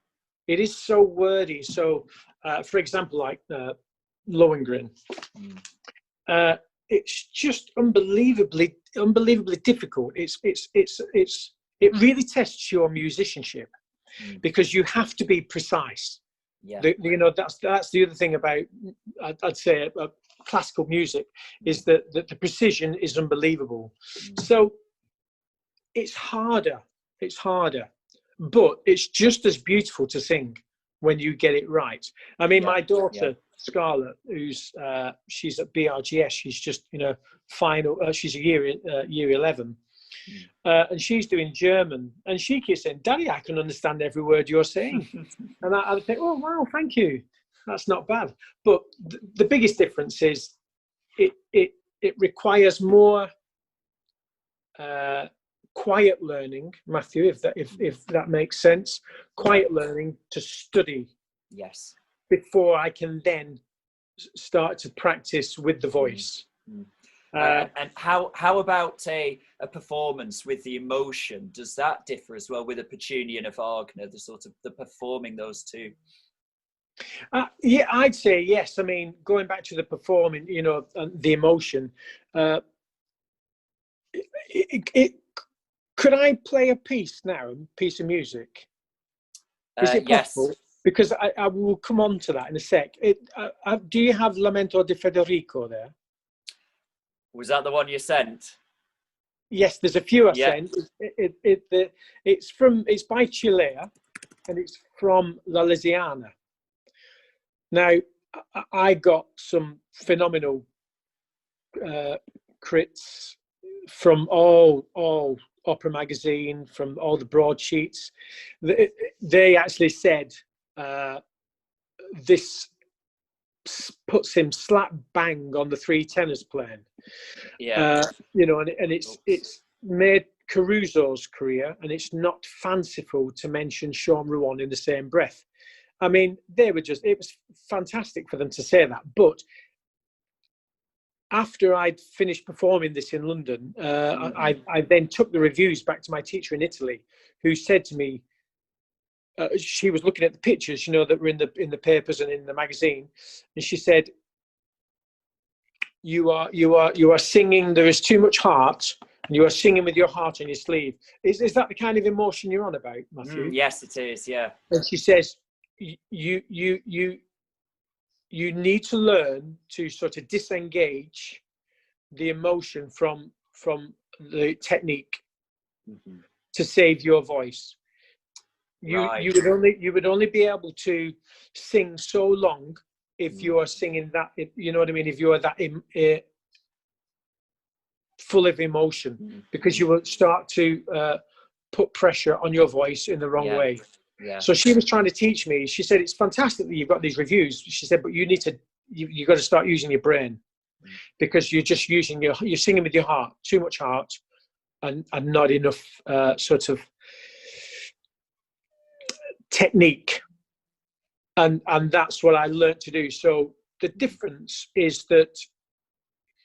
It is so wordy. So, for example, like Lohengrin, it's just unbelievably difficult. It really tests your musicianship, because you have to be precise. Yeah. That's the other thing about, I'd say, classical music, is that the precision is unbelievable. So it's harder, but it's just as beautiful to sing when you get it right. I mean, my daughter Scarlett, who's she's at BRGS, she's just final. She's a year 11. And she's doing German, and she keeps saying, "Daddy, I can understand every word you're saying." And I think, "Oh wow, thank you. That's not bad." But the biggest difference is it requires more quiet learning, Matthew, if that makes sense. Quiet learning to study. Yes. Before I can then start to practice with the voice. And how about a performance with the emotion? Does that differ as well with a Puccini and a Wagner, the performing those two? Yeah, I'd say yes. I mean, going back to the performing, the emotion. Could I play a piece now, a piece of music? Is it possible? Yes. Because I will come on to that in a sec. Do you have Lamento di Federico there? Was that the one you sent? Yes, there's a few I sent. It's by Cilea, and it's from La Lesiana. Now, I got some phenomenal crits from all opera magazine, from all the broadsheets. They actually said this puts him slap bang on the three tenors playing. Yeah. And it's made Caruso's career, and it's not fanciful to mention Sean Ruane in the same breath. I mean, it was fantastic for them to say that, but after I'd finished performing this in London, I then took the reviews back to my teacher in Italy, who said to me, she was looking at the pictures, that were in the papers and in the magazine, and she said, you are singing. There is too much heart, and you are singing with your heart on your sleeve. Is that the kind of emotion you're on about, Matthew? Yes, it is. Yeah. And she says, you need to learn to sort of disengage the emotion from the technique to save your voice. You would only be able to sing so long if you are singing that, you know what I mean, if you are that full of emotion, because you will start to put pressure on your voice in the wrong way. Yeah. So she was trying to teach me. She said, it's fantastic that you've got these reviews. She said, but you got to start using your brain, because you're just you're singing with your heart, too much heart, and not enough sort of technique. And that's what I learned to do. So the difference is that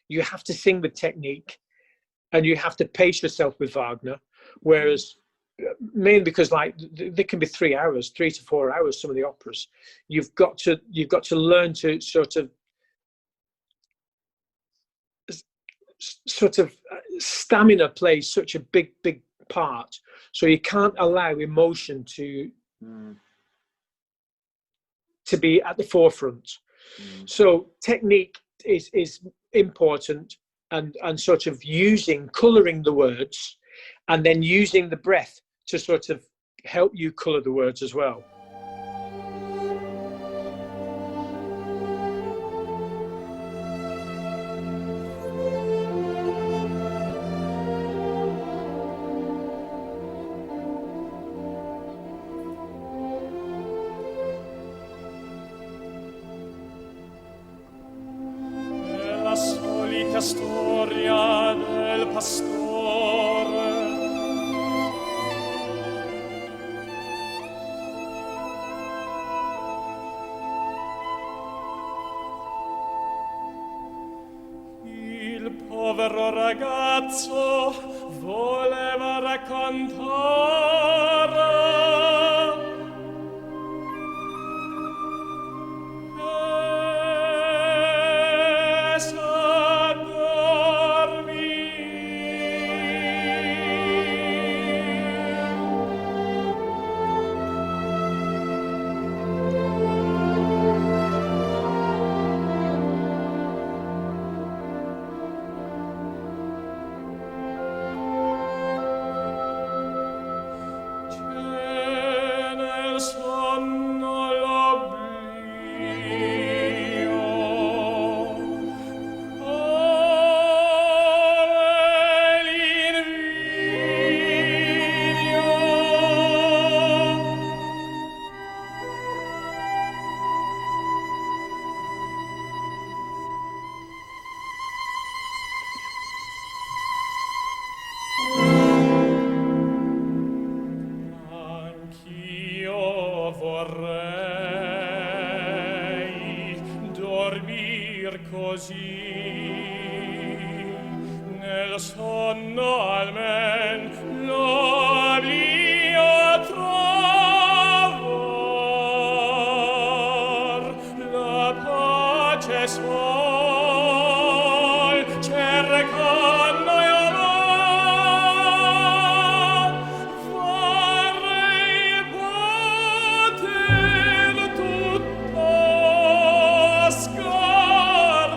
you have to sing with technique, and you have to pace yourself with Wagner, whereas mainly because like they can be 3 to 4 hours, some of the operas. You've got to learn to sort of stamina plays such a big part, so you can't allow emotion to be at the forefront. So technique is important, and sort of coloring the words, and then using the breath to sort of help you color the words as well. La solita storia del pastore, il povero ragazzo voleva raccontare e s'addormì. Nel sonno l'oblio, come l'invidio. Anch'io vorrei dormir così, nel sonno almen l'oblio trovar, la pace suol cercando io vorrei poter tutto scordar.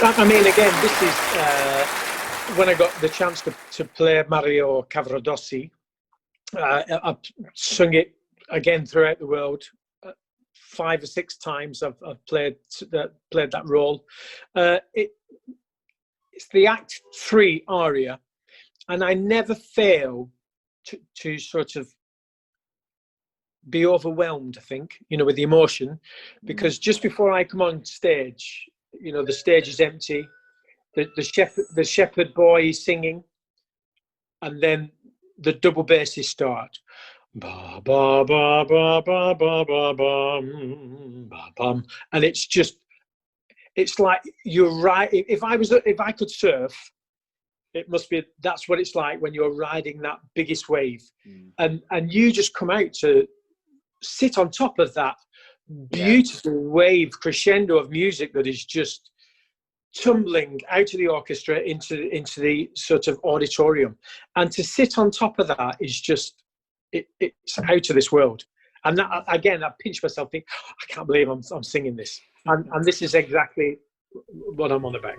I mean, again, this is when I got the chance to play Mario Cavaradossi. I've sung it again throughout the world. 5 or 6 times I've played that role. It's the Act 3 aria, and I never fail to sort of be overwhelmed, I think, with the emotion, because just before I come on stage, the stage is empty, the shepherd boy is singing, and then the double basses start. Ba ba ba ba ba ba ba bum ba bum, and it's like you're right. If I could surf, that's what it's like when you're riding that biggest wave, and you just come out to sit on top of that beautiful wave crescendo of music that is just tumbling out of the orchestra into the sort of auditorium, and to sit on top of that is just it's out of this world. And that, again, I pinch myself, think, I can't believe I'm singing this, and this is exactly what I'm on about.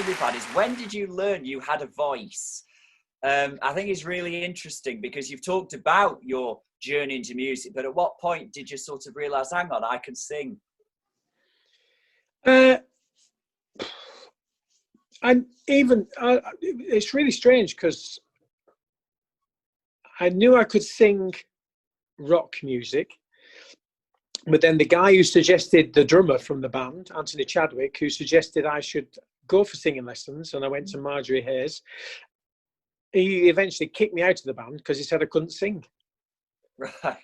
We've had is, when did you learn you had a voice? I think it's really interesting because you've talked about your journey into music, but at what point did you sort of realize, hang on, I can sing? And even it's really strange because I knew I could sing rock music, but then the guy who suggested, the drummer from the band, Anthony Chadwick, who suggested I should go for singing lessons, and I went to Marjorie Hayes. He eventually kicked me out of the band because he said I couldn't sing. Right.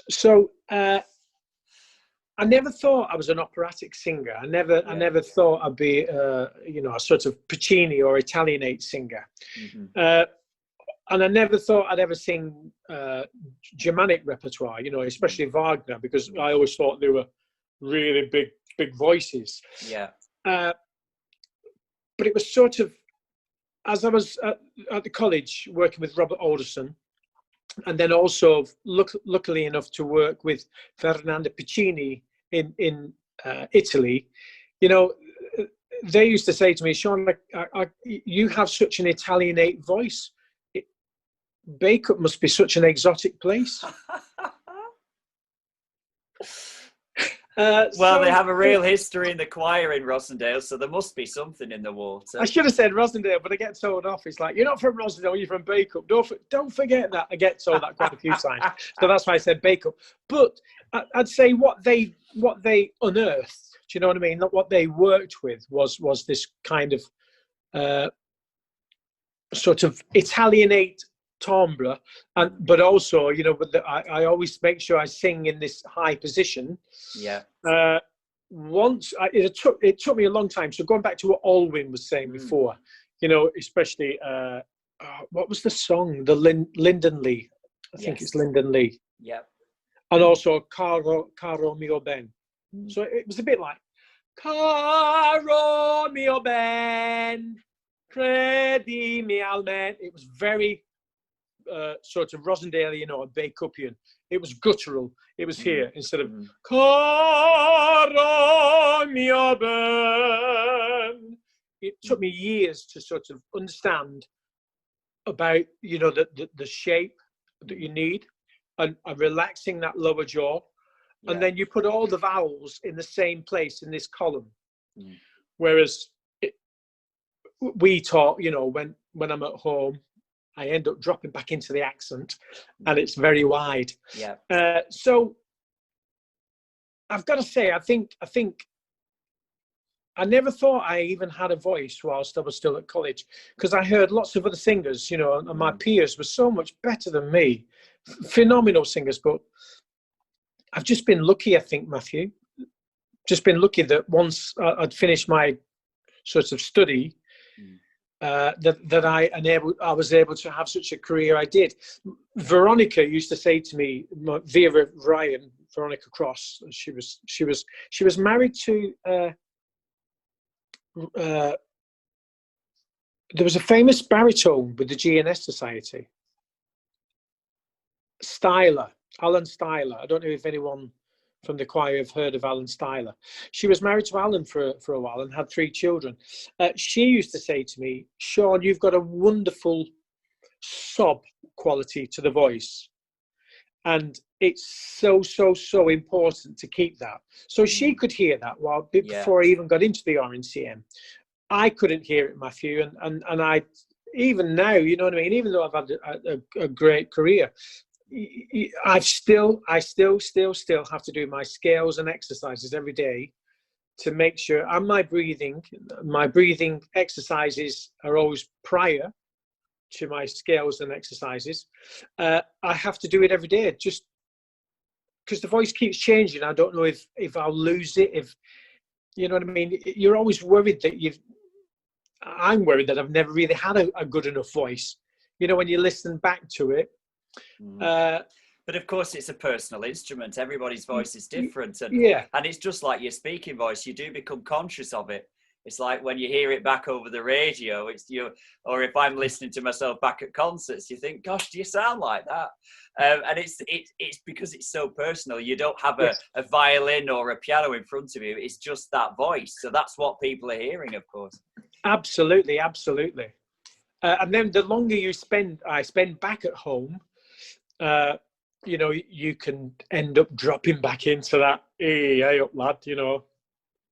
So I never thought I was an operatic singer. I never thought I'd be, a sort of Puccini or Italianate singer. Mm-hmm. And I never thought I'd ever sing Germanic repertoire, especially Wagner, because I always thought they were really big voices. Yeah. But it was sort of, as I was at the college working with Robert Alderson, and then also luckily enough to work with Fernando Puccini in Italy, they used to say to me, Sean, you have such an Italianate voice. Bacup must be such an exotic place. Well, they have a real history in the choir in Rossendale, so there must be something in the water. I should have said Rossendale, but I get told off. It's like, you're not from Rossendale, you're from Bacup. Don't forget that. I get told that quite a few times. So that's why I said Bacup. But I'd say what they unearthed, do you know what I mean? Not what they worked with was this kind of sort of Italianate timbre, but also, I always make sure I sing in this high position. Yeah. It took me a long time. So going back to what Alwyn was saying before, especially what was the song? The Lyndon Lee. I think it's Lyndon Lee. Yeah. And also Caro mio ben. So it was a bit like Caro mio ben, credimi almen. It was very sort of Rossendale, Bacupian. It was guttural. It was here instead of Caro mio ben. It took me years to sort of understand about, the shape that you need and relaxing that lower jaw. Yeah. And then you put all the vowels in the same place in this column. Whereas we taught, when I'm at home, I end up dropping back into the accent, and it's very wide. Yeah. So I've got to say, I think I never thought I even had a voice whilst I was still at college, because I heard lots of other singers, and my peers were so much better than me, phenomenal singers. But I've just been lucky, I think, Matthew. Just been lucky that once I'd finished my sort of study, that I was able to have such a career I did. Veronica used to say to me, Vera Ryan, Veronica Cross, she was married to there was a famous baritone with the GNS Society, Alan Styler. I don't know if anyone from the choir have heard of Alan Styler. She was married to Alan for a while and had 3 children. She used to say to me, Sean, you've got a wonderful sob quality to the voice. And it's so important to keep that. So she could hear that before I even got into the RNCM. I couldn't hear it, Matthew. And I, even now, you know what I mean? Even though I've had a great career, I still have to do my scales and exercises every day to make sure, and my breathing exercises are always prior to my scales and exercises. I have to do it every day, just because the voice keeps changing. I don't know if I'll lose it, if you know what I mean. You're always worried that I'm worried that I've never really had a good enough voice, when you listen back to it. But of course, it's a personal instrument. Everybody's voice is different, and it's just like your speaking voice. You do become conscious of it. It's like when you hear it back over the radio. Or if I'm listening to myself back at concerts, you think, "Gosh, do you sound like that?" And it's because it's so personal. You don't have a violin or a piano in front of you. It's just that voice. So that's what people are hearing, of course. Absolutely. And then the longer I spend back at home, you can end up dropping back into that, hey up lad,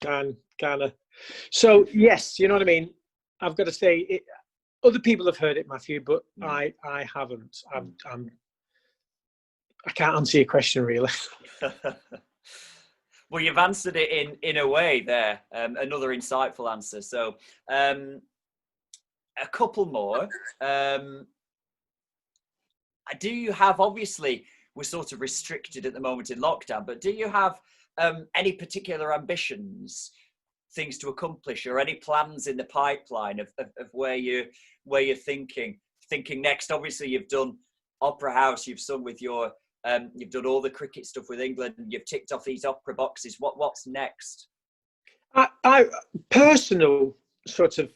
kind of. So yes, you know what I mean. I've got to say, other people have heard it, Matthew, but I haven't. I can't answer your question really. Well, you've answered it in a way there. Another insightful answer. So, a couple more. Do you have, obviously, we're sort of restricted at the moment in lockdown, but do you have any particular ambitions, things to accomplish, or any plans in the pipeline of where you're thinking next? Obviously, you've done Opera House, you've sung with your, you've done all the cricket stuff with England, and you've ticked off these opera boxes. What's next? I personal sort of,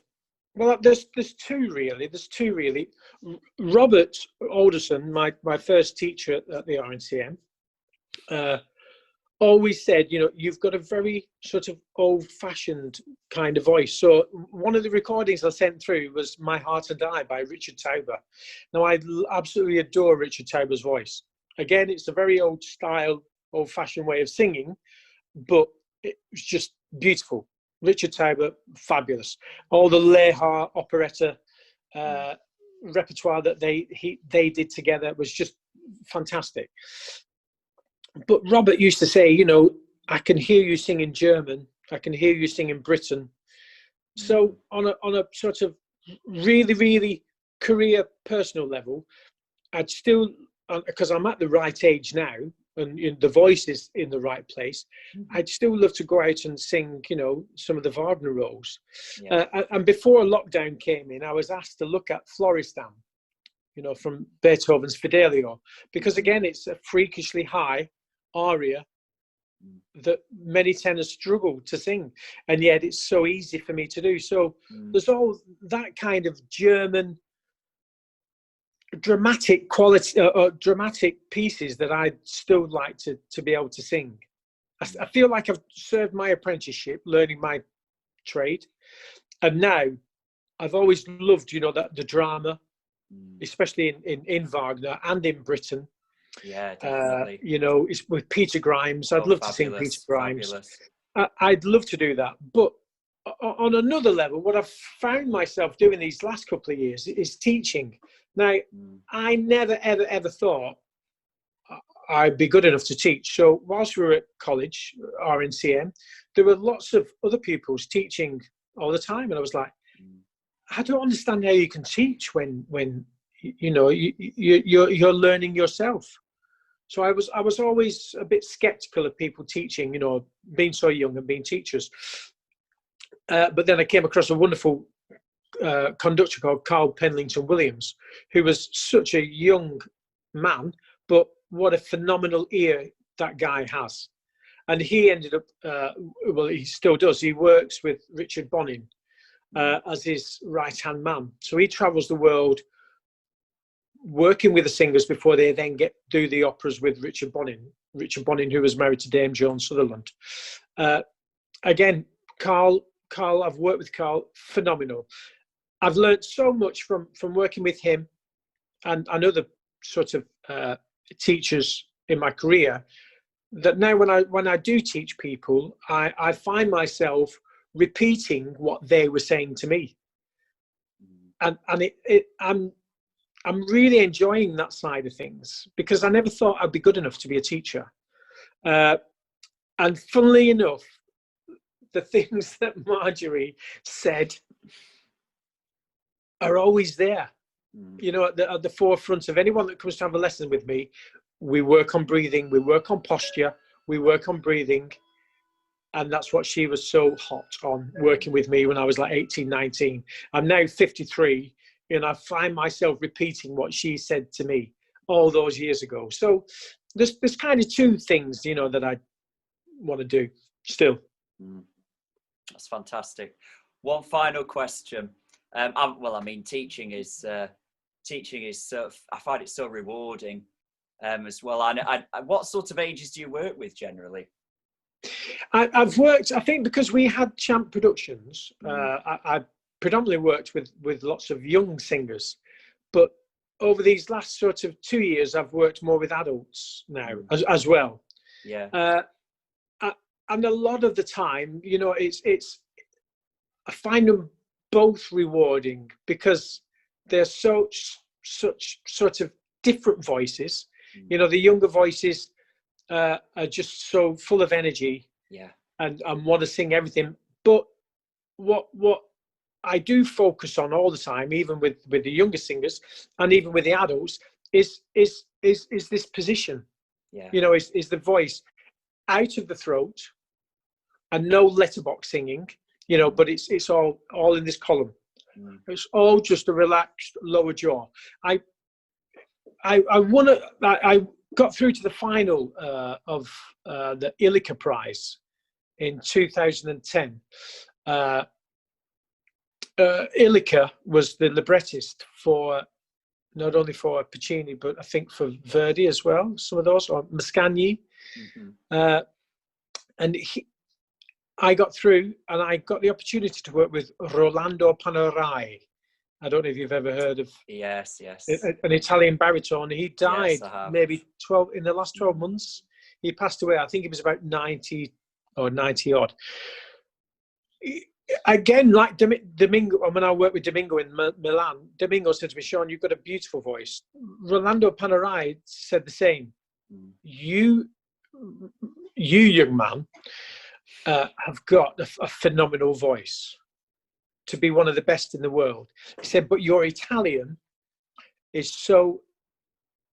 well, there's two really. Robert Alderson, my first teacher at the RNCM, always said, you know, you've got a very sort of old-fashioned kind of voice. So one of the recordings I sent through was My Heart and I by Richard Tauber. Now, I absolutely adore Richard Tauber's voice. Again, it's a very old style, old-fashioned way of singing, but it was just beautiful. Richard Tauber, fabulous. All the Leha operetta repertoire that they did together was just fantastic. But Robert used to say, you know, I can hear you sing in German, I can hear you sing in Britain. So on a sort of really, really career personal level, I'd still, because I'm at the right age now, and the voice is in the right place, I'd still love to go out and sing, you know, some of the Wagner roles. Yeah. And before lockdown came in, I was asked to look at Florestan, you know, from Beethoven's Fidelio, because again, it's a freakishly high aria that many tenors struggle to sing, and yet it's so easy for me to do. So there's all that kind of German dramatic quality or dramatic pieces that I'd still like to be able to sing. I feel like I've served my apprenticeship learning my trade, and now I've always loved, you know, that the drama, especially in Wagner and in Britain. Yeah, definitely. You know, it's with Peter Grimes. I'd love to sing Peter Grimes. Fabulous. I'd love to do that, but on another level, what I've found myself doing these last couple of years is teaching. Now, I never, ever thought I'd be good enough to teach. So whilst we were at college, RNCM, there were lots of other pupils teaching all the time. And I was like, I don't understand how you can teach when you know, you're learning yourself. So I was always a bit skeptical of people teaching, you know, being so young and being teachers. But then I came across a wonderful conductor called Carl Penlington Williams, who was such a young man, but what a phenomenal ear that guy has. And he ended up, well, he still does, he works with Richard Bonin as his right-hand man. So he travels the world working with the singers before they then do the operas with Richard Bonin, who was married to Dame Joan Sutherland. Again, Carl, I've worked with Carl, phenomenal. I've learned so much from working with him and other sort of teachers in my career, that now when I do teach people, I find myself repeating what they were saying to me, and I'm really enjoying that side of things, because I never thought I'd be good enough to be a teacher. And funnily enough, the things that Marjorie said are always there. You know, at the forefront of anyone that comes to have a lesson with me. We work on breathing, we work on posture, we work on breathing. And that's what she was so hot on, working with me when I was like 18, 19. I'm now 53, and I find myself repeating what she said to me all those years ago. So there's kind of two things, you know, that I want to do still. That's fantastic. One final question. Well, I mean, teaching is so, I find it so rewarding as well. And what sort of ages do you work with generally? I've worked, I think, because we had Champ Productions, I predominantly worked with lots of young singers, but over these last sort of 2 years, I've worked more with adults now as well. Yeah. And a lot of the time, you know, it's I find them both rewarding, because they're such sort of different voices. You know, the younger voices are just so full of energy, Yeah. And want to sing everything. But what I do focus on all the time, even with the younger singers and even with the adults, is this position. Yeah. You know, is the voice out of the throat, and no letterbox singing. You know, but it's all in this column. It's all just a relaxed lower jaw. I got through to the final of the Illica Prize in 2010. Illica was the librettist for not only for Puccini, but I think for Verdi as well, some of those, or Mascagni. And I got through, and I got the opportunity to work with Rolando Panerai. I don't know if you've ever heard of. Yes. An Italian baritone. He died maybe in the last 12 months. He passed away. I think he was about 90 or 90 odd. Again, like Domingo, when I worked with Domingo in Milan, Domingo said to me, "Sean, you've got a beautiful voice." Rolando Panerai said the same. You young man, have got a phenomenal voice to be one of the best in the world. He said, but your Italian is so,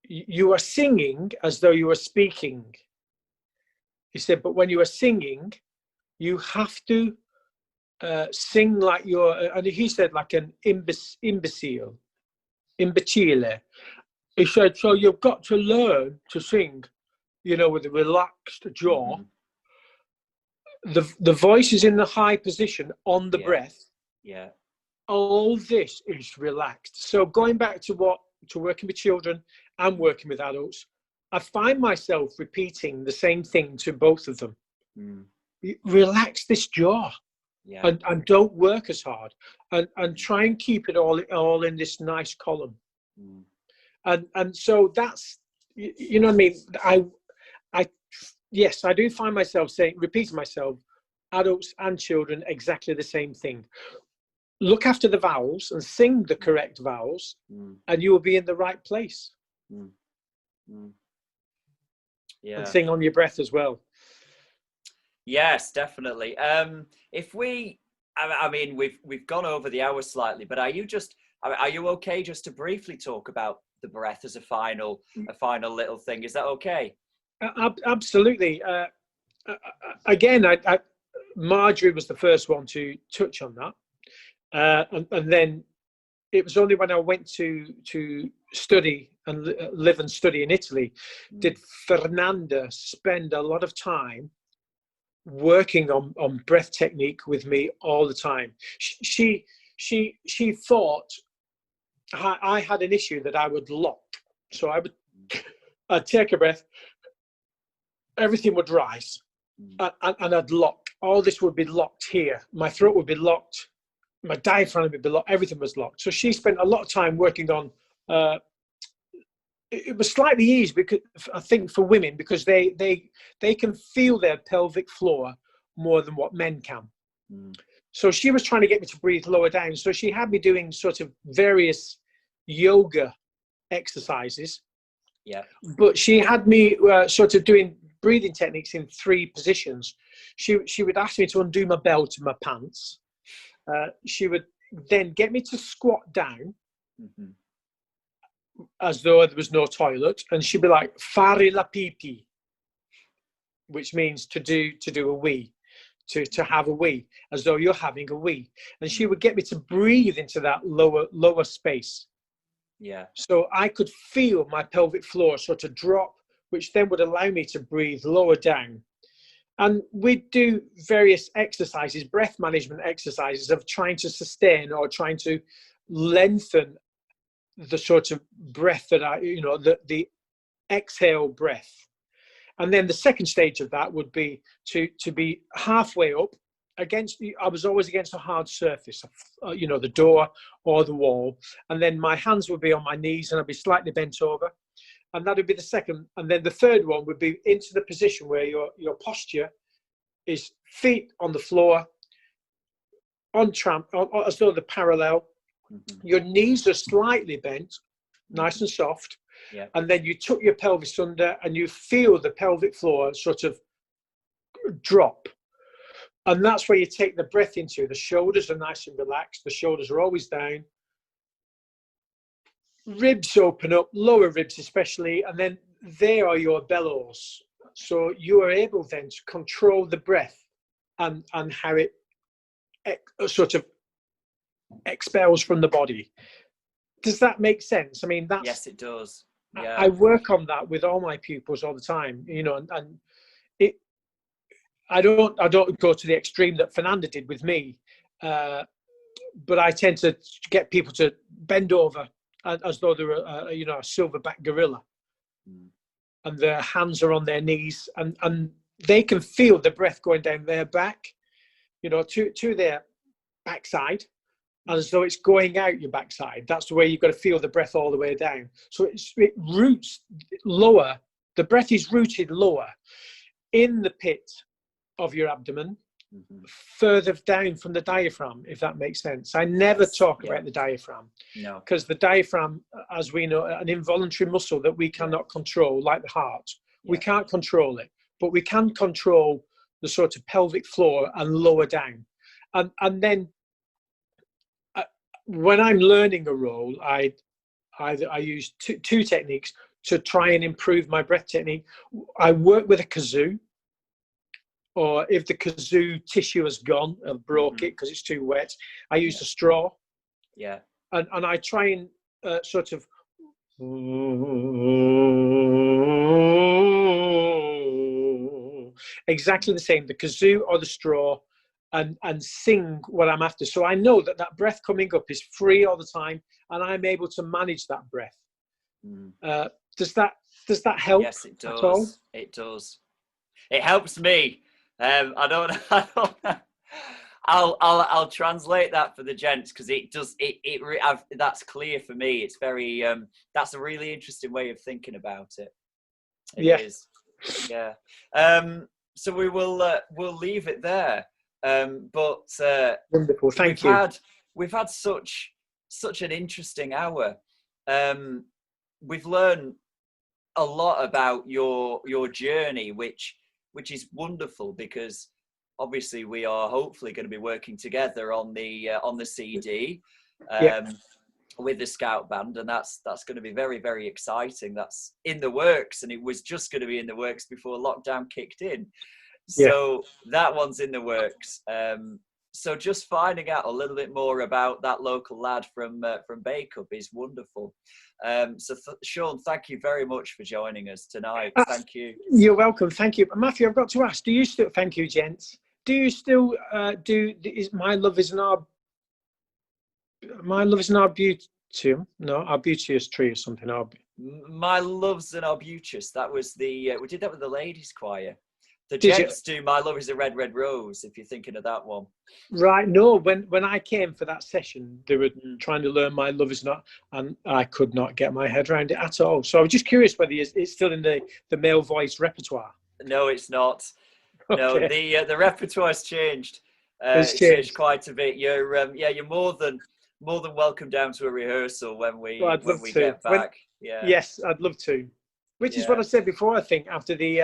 you are singing as though you are speaking. He said, but when you are singing, you have to sing like you're, and he said like an imbecile. He said, so you've got to learn to sing, you know, with a relaxed jaw. The voice is in the high position on the breath. Yeah. All this is relaxed. So going back to working with children and working with adults, I find myself repeating the same thing to both of them. Relax this jaw. Yeah. And don't work as hard, and try and keep it all in this nice column. And so that's, you know what I mean? Yes, I do find myself repeating myself, adults and children, exactly the same thing. Look after the vowels and sing the correct vowels, and you will be in the right place. Yeah. And sing on your breath as well. Yes, definitely. If we, I mean, we've gone over the hour slightly, but are you okay just to briefly talk about the breath as a final little thing? Is that okay? Absolutely. Again, Marjorie was the first one to touch on that, and then it was only when I went to study and live and study in Italy did Fernanda spend a lot of time working on breath technique with me all the time. She thought I had an issue that I would lock, so I'd take a breath, everything would rise, and I'd lock. All this would be locked here. My throat would be locked. My diaphragm would be locked. Everything was locked. So she spent a lot of time working on. It was slightly easy because I think for women, because they can feel their pelvic floor more than what men can. So she was trying to get me to breathe lower down. So she had me doing sort of various yoga exercises. Yeah. But she had me sort of doing breathing techniques in 3 positions. She would ask me to undo my belt and my pants. She would then get me to squat down as though there was no toilet, and she'd be like, "Fare la pipì," which means to do a wee, to have a wee, as though you're having a wee. And she would get me to breathe into that lower space. Yeah. So I could feel my pelvic floor sort of drop, which then would allow me to breathe lower down. And we'd do various exercises, breath management exercises of trying to sustain or trying to lengthen the sort of breath that the exhale breath. And then the second stage of that would be to be halfway up I was always against a hard surface, the door or the wall. And then my hands would be on my knees and I'd be slightly bent over. And that would be the second. And then the third one would be into the position where your posture is feet on the floor, as though they're parallel. Your knees are slightly bent, nice and soft. Yeah. And then you tuck your pelvis under and you feel the pelvic floor sort of drop. And that's where you take the breath into. The shoulders are nice and relaxed. The shoulders are always down. Ribs open up, lower ribs especially, and then they are your bellows. So you are able then to control the breath and how it sort of expels from the body. Does that make sense? I mean, that's... Yes, it does. Yeah. I work on that with all my pupils all the time, you know, and it... I don't go to the extreme that Fernanda did with me, but I tend to get people to bend over as though they're a silverback gorilla, and their hands are on their knees, and they can feel the breath going down their back, you know, to their backside, as though it's going out your backside. That's the way you've got to feel the breath all the way down. So it roots lower. The breath is rooted lower in the pit of your abdomen, further down from the diaphragm, if that makes sense. I never talk about the diaphragm, because the diaphragm, as we know, an involuntary muscle that we cannot control, like the heart. We can't control it, but we can control the sort of pelvic floor and lower down. And then when I'm learning a role, I use two techniques to try and improve my breath technique. I work with a kazoo, or if the kazoo tissue has gone and broke it because it's too wet, I use a straw. Yeah. And I try and sort of exactly the same, the kazoo or the straw, and sing what I'm after. So I know that breath coming up is free all the time, and I'm able to manage that breath. Does that help? Yes, it does. At all? It does. It helps me. I don't. I'll translate that for the gents, because it does. That's clear for me. It's very. That's a really interesting way of thinking about it. It is. Yeah. So we'll leave it there. But wonderful. Thank you. We've had such an interesting hour. We've learned a lot about your journey, which is wonderful, because obviously we are hopefully going to be working together on the CD with the Scout Band, and that's going to be very, very exciting. That's in the works, and it was just going to be in the works before lockdown kicked in. So that one's in the works. So just finding out a little bit more about that local lad from Bacup is wonderful. So Sean, thank you very much for joining us tonight. Thank you. You're welcome. Thank you. Matthew, I've got to ask, do you still, thank you, gents. Do you still is My Love is an Arbutus? No, Arbutus tree or something. My Love's an Arbutus. That was we did that with the ladies' choir. The gents do My Love is a Red, Red Rose, if you're thinking of that one. Right. No, when I came for that session, they were trying to learn My Love is Not, and I could not get my head around it at all. So I was just curious whether it's still in the male voice repertoire. No, it's not. Okay. No, the repertoire's changed. It's changed quite a bit. You're more than welcome down to a rehearsal when we get back. Yes, I'd love to. Which is what I said before, I think, after the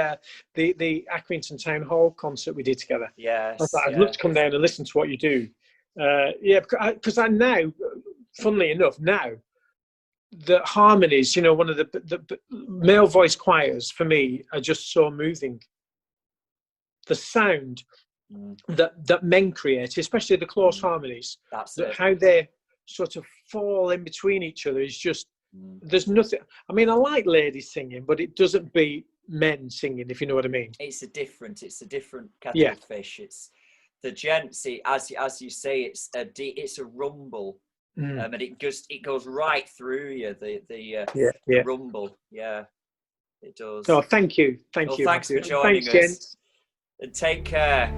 Accrington Town Hall concert we did together. Yes. I'd love to come down and listen to what you do. Because I now, funnily enough, now, the harmonies, you know, one of the male voice choirs, for me, are just so moving. The sound that men create, especially the close harmonies, how they sort of fall in between each other is just, there's nothing. I mean, I like ladies singing, but it doesn't beat men singing, if you know what I mean. It's a different kettle of fish. It's the gents. As you say, it's a rumble, and it goes right through you. The rumble. Yeah, it does. Oh, thank you, you. Thanks for joining us. Gents. And take care.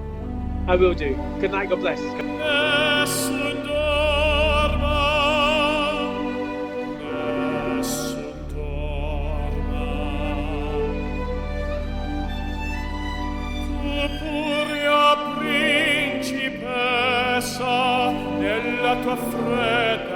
I will do. Good night. God bless. Nella tua fredda